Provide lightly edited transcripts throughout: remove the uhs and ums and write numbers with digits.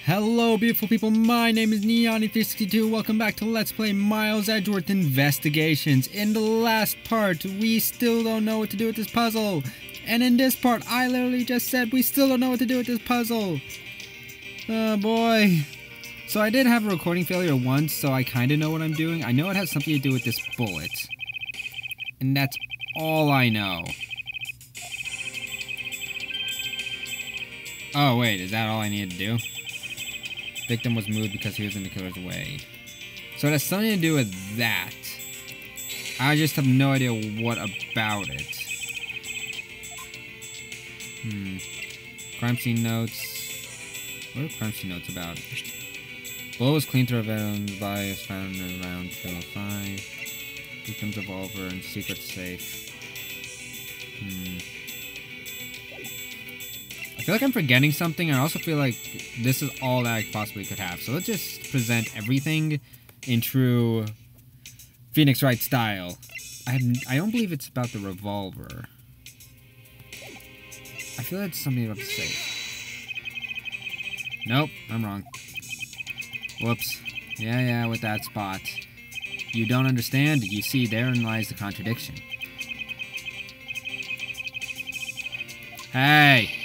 Hello beautiful people, my name is Neon362. Welcome back to Let's Play Miles Edgeworth Investigations. In the last part, we still don't know what to do with this puzzle. And in this part, I literally just said we still don't know what to do with this puzzle. Oh boy. So I did have a recording failure once, so I kind of know what I'm doing. I know it has something to do with this bullet. And that's all I know. Oh wait, is that all I needed to do? Victim was moved because he was in the killer's way. So it has something to do with that. I just have no idea what about it. Crime scene notes. What are crime scene notes about? Blow was clean through a veteran bias found around 205. Victim's revolver and secret safe. I feel like I'm forgetting something. I also feel like this is all that I possibly could have. So let's just present everything in true Phoenix Wright style. I don't believe it's about the revolver. I feel like it's something about the safe. Nope, I'm wrong. Whoops. Yeah, with that spot. You don't understand? You see, therein lies the contradiction. Hey!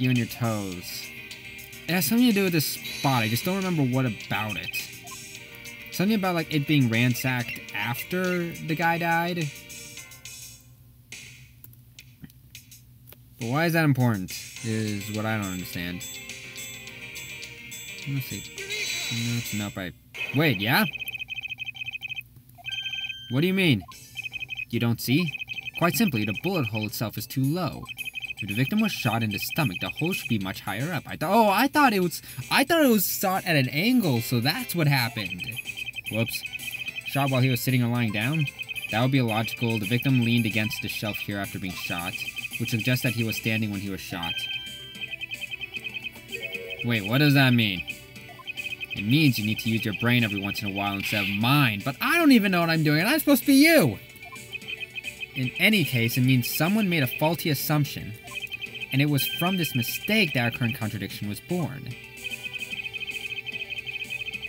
You and your toes. It has something to do with this spot. I just don't remember what about it. Something about like it being ransacked after the guy died. But why is that important? Is what I don't understand. Let's see. Nope. Wait, yeah? What do you mean? You don't see? Quite simply, the bullet hole itself is too low. If the victim was shot in the stomach, the hole should be much higher up. I thought it was shot at an angle, so that's what happened. Whoops. Shot while he was sitting or lying down? That would be illogical. The victim leaned against the shelf here after being shot, which suggests that he was standing when he was shot. Wait, what does that mean? It means you need to use your brain every once in a while instead of mine, but I don't even know what I'm doing, and I'm supposed to be you! In any case, it means someone made a faulty assumption, and it was from this mistake that our current contradiction was born.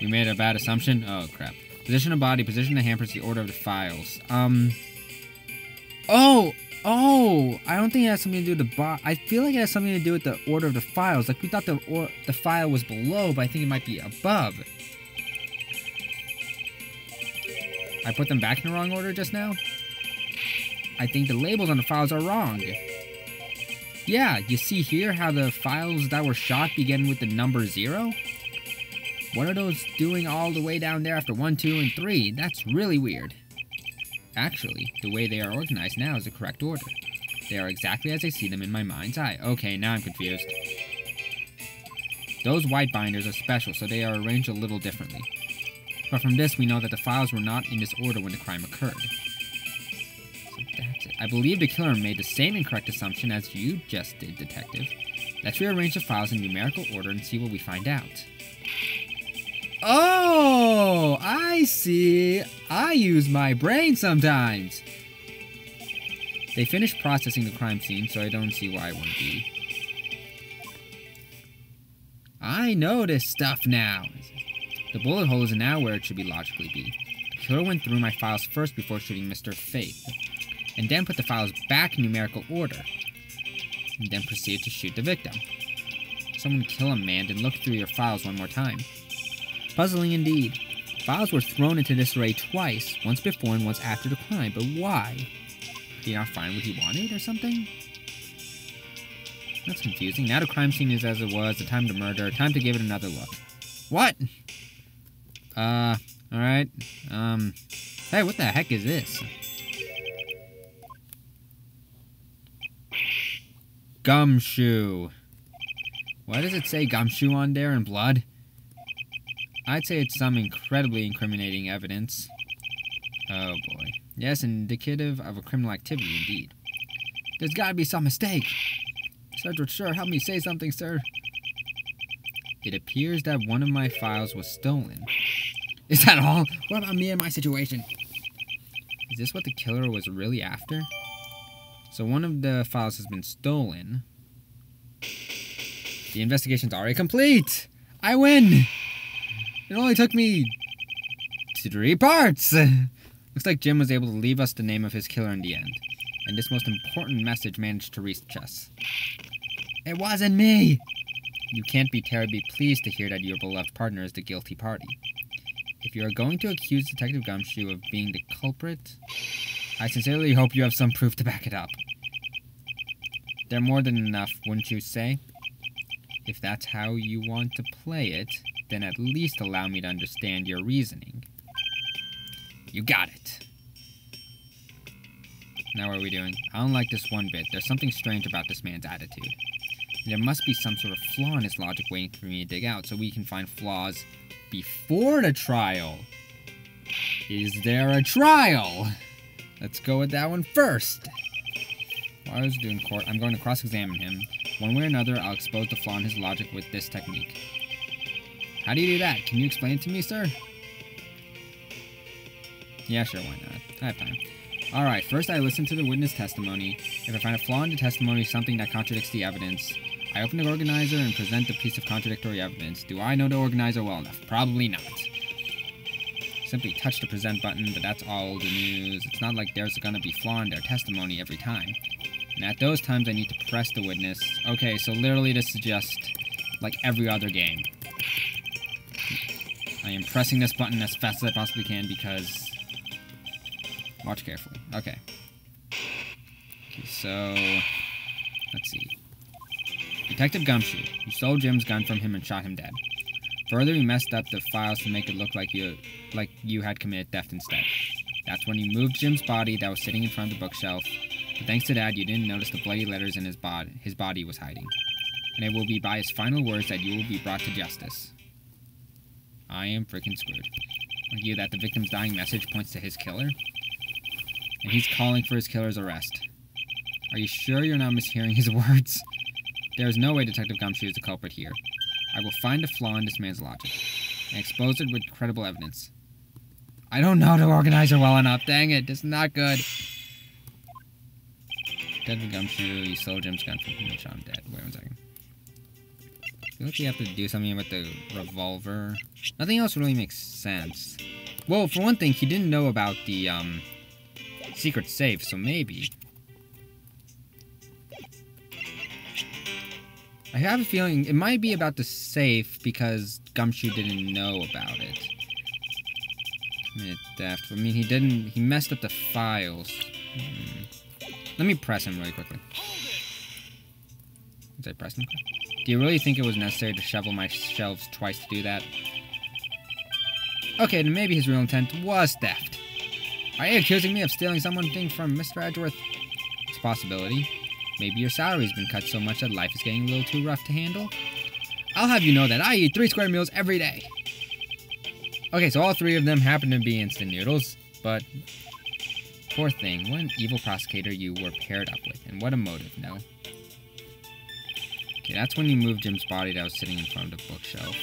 We made a bad assumption? Oh, crap. Position of body, position of hampers, the order of the files. Oh! I don't think it has something to do with the I feel like it has something to do with the order of the files. Like, we thought the file was below, but I think it might be above. I put them back in the wrong order just now? I think the labels on the files are wrong. Yeah, you see here how the files that were shot begin with the number 0? What are those doing all the way down there after 1, 2, and 3? That's really weird. Actually, the way they are organized now is the correct order. They are exactly as I see them in my mind's eye. Okay, now I'm confused. Those white binders are special, so they are arranged a little differently. But from this, we know that the files were not in this order when the crime occurred. That's it. I believe the killer made the same incorrect assumption as you just did, Detective. Let's rearrange the files in numerical order and see what we find out. Oh, I see. I use my brain sometimes. They finished processing the crime scene, so I don't see why it wouldn't be. I know this stuff now. The bullet hole is now where it should be logically be. The killer went through my files first before shooting Mr. Faith, and then put the files back in numerical order, and then proceeded to shoot the victim. Someone kill a man, then look through your files one more time. Puzzling indeed. Files were thrown into this array twice, once before and once after the crime, but why? Did he not find what he wanted or something? That's confusing. Now the crime scene is as it was, the time to murder, time to give it another look. What? Alright. Hey, what the heck is this? Gumshoe. Why does it say gumshoe on there in blood? I'd say it's some incredibly incriminating evidence. Oh boy. Yes, indicative of a criminal activity indeed. There's gotta be some mistake. Sergeant, sure, help me say something, sir. It appears that one of my files was stolen. Is that all? What about me and my situation? Is this what the killer was really after? So one of the files has been stolen. The investigation's already complete! I win! It only took me 3 parts! Looks like Jim was able to leave us the name of his killer in the end. And this most important message managed to reach us. It wasn't me! You can't be terribly pleased to hear that your beloved partner is the guilty party. If you are going to accuse Detective Gumshoe of being the culprit, I sincerely hope you have some proof to back it up. They're more than enough, wouldn't you say? If that's how you want to play it, then at least allow me to understand your reasoning. You got it. Now what are we doing? I don't like this one bit. There's something strange about this man's attitude. There must be some sort of flaw in his logic waiting for me to dig out, so we can find flaws before the trial. Is there a trial? Let's go with that one first. While I was doing court, I'm going to cross-examine him. One way or another, I'll expose the flaw in his logic with this technique. How do you do that? Can you explain it to me, sir? Yeah, sure, why not? I have time. Alright, first I listen to the witness testimony. If I find a flaw in the testimony, something that contradicts the evidence, I open the organizer and present the piece of contradictory evidence. Do I know the organizer well enough? Probably not. Simply touch the present button, but that's all the news. It's not like there's gonna be flaw in their testimony every time. And at those times I need to press the witness. Okay, so literally this is just like every other game. I am pressing this button as fast as I possibly can because... Watch carefully. Okay. Okay, so... Let's see. Detective Gumshoe. You stole Jim's gun from him and shot him dead. Further, you messed up the files to make it look like you had committed theft instead. That's when you moved Jim's body that was sitting in front of the bookshelf. But thanks to that, you didn't notice the bloody letters in his body was hiding. And it will be by his final words that you will be brought to justice. I am freaking screwed. Argue that the victim's dying message points to his killer? And he's calling for his killer's arrest. Are you sure you're not mishearing his words? There is no way Detective Gumshoe is the culprit here. I will find a flaw in this man's logic and expose it with credible evidence. I don't know the organizer well enough. Dang it, this is not good. Detective Gumshoe, you stole Jim's gun from him and shot him dead. Wait 1 second. I feel like we have to do something with the revolver. Nothing else really makes sense. Well, for one thing, he didn't know about the, secret safe, so maybe. I have a feeling it might be about the safe because Gumshoe didn't know about it. Committed theft. I mean, he messed up the files. Let me press him really quickly. Did I press him? Do you really think it was necessary to shovel my shelves twice to do that? Okay, then maybe his real intent was theft. Are you accusing me of stealing something from Mr. Edgeworth? It's a possibility. Maybe your salary's been cut so much that life is getting a little too rough to handle. I'll have you know that I eat 3 square meals every day. Okay, so all 3 of them happen to be instant noodles, but... Poor thing, what an evil prosecutor you were paired up with, and what a motive, no? Okay, that's when you moved Jim's body that was sitting in front of the bookshelf.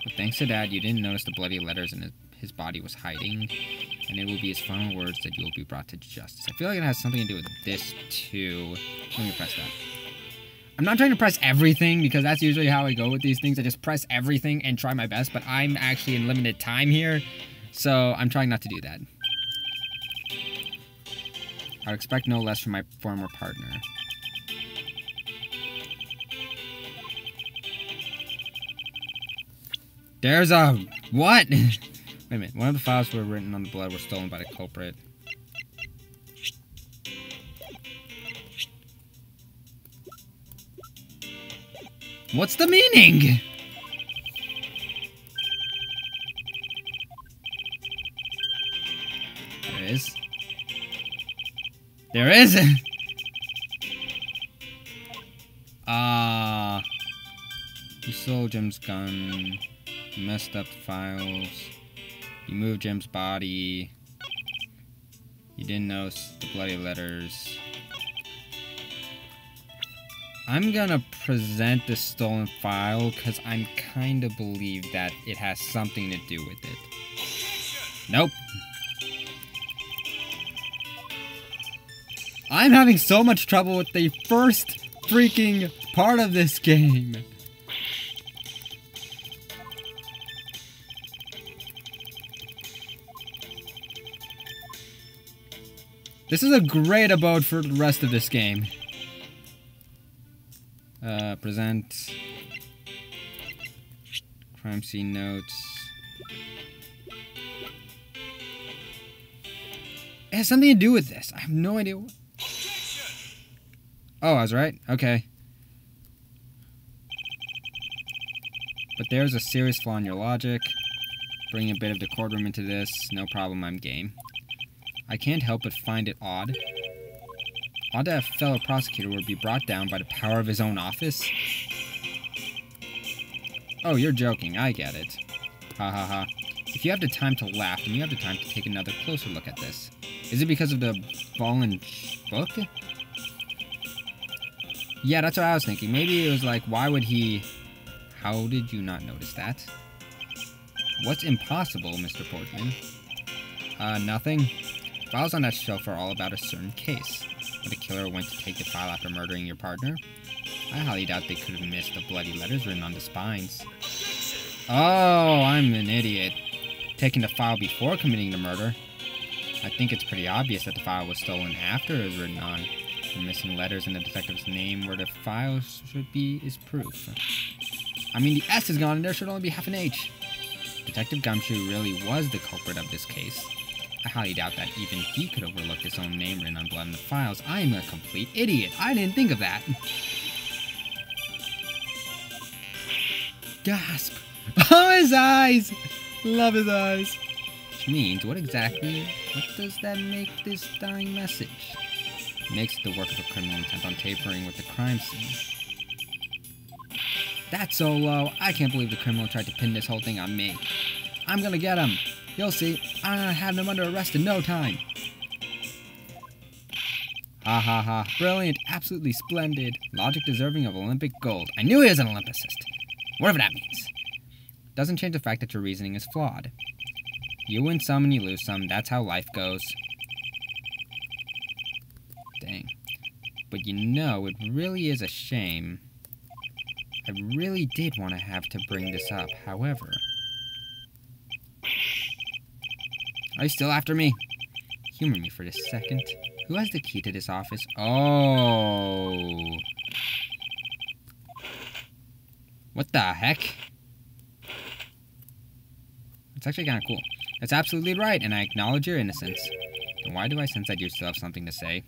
But thanks to that, you didn't notice the bloody letters in his body was hiding, and it will be his final words that you will be brought to justice. I feel like it has something to do with this, too. Let me press that. I'm not trying to press everything, because that's usually how I go with these things. I just press everything and try my best, but I'm actually in limited time here, so I'm trying not to do that. I would expect no less from my former partner. There's a... What? Wait a minute. One of the files were written on the blood were stolen by the culprit. What's the meaning? There is. There is! You stole Jim's gun. You messed up the files. You moved Jim's body. You didn't notice the bloody letters. I'm gonna present the stolen file because I'm kind of believe that it has something to do with it. Nope. I'm having so much trouble with the first freaking part of this game. This is a great abode for the rest of this game. Present. Crime scene notes. It has something to do with this. I have no idea what. Oh, I was right. Okay. But there's a serious flaw in your logic. Bring a bit of the courtroom into this. No problem, I'm game. I can't help but find it odd. Odd that a fellow prosecutor would be brought down by the power of his own office? Oh, you're joking. I get it. Ha ha ha. If you have the time to laugh, then you have the time to take another closer look at this. Is it because of the fallen book? Yeah, that's what I was thinking. Maybe it was like, why would he... How did you not notice that? What's impossible, Mr. Portman? Nothing. Files on that shelf are all about a certain case. Where the killer went to take the file after murdering your partner. I highly doubt they could have missed the bloody letters written on the spines. Oh, I'm an idiot. Taking the file before committing the murder. I think it's pretty obvious that the file was stolen after it was written on. The missing letters and the detective's name where the file should be is proof. I mean, the S is gone and there should only be half an H. Detective Gumshoe really was the culprit of this case. I highly doubt that even he could overlook his own name written on blood in the files. I am a complete idiot. I didn't think of that. Gasp. Oh, his eyes! Love his eyes. Which means, what does that make this dying message? It makes it the work of a criminal intent on tampering with the crime scene. That's so low. I can't believe the criminal tried to pin this whole thing on me. I'm gonna get him. You'll see. I'm gonna have him under arrest in no time. Ha ha ha. Brilliant. Absolutely splendid. Logic deserving of Olympic gold. I knew he was an Olympicist. Whatever that means. Doesn't change the fact that your reasoning is flawed. You win some and you lose some. That's how life goes. Dang. But you know, it really is a shame. I really did want to have to bring this up, however... Are you still after me? Humor me for this second. Who has the key to this office? Oh... What the heck? It's actually kind of cool. That's absolutely right, and I acknowledge your innocence. Then why do I sense that you still have something to say?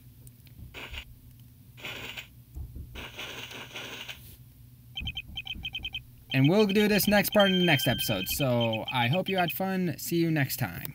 And we'll do this next part in the next episode, so I hope you had fun. See you next time.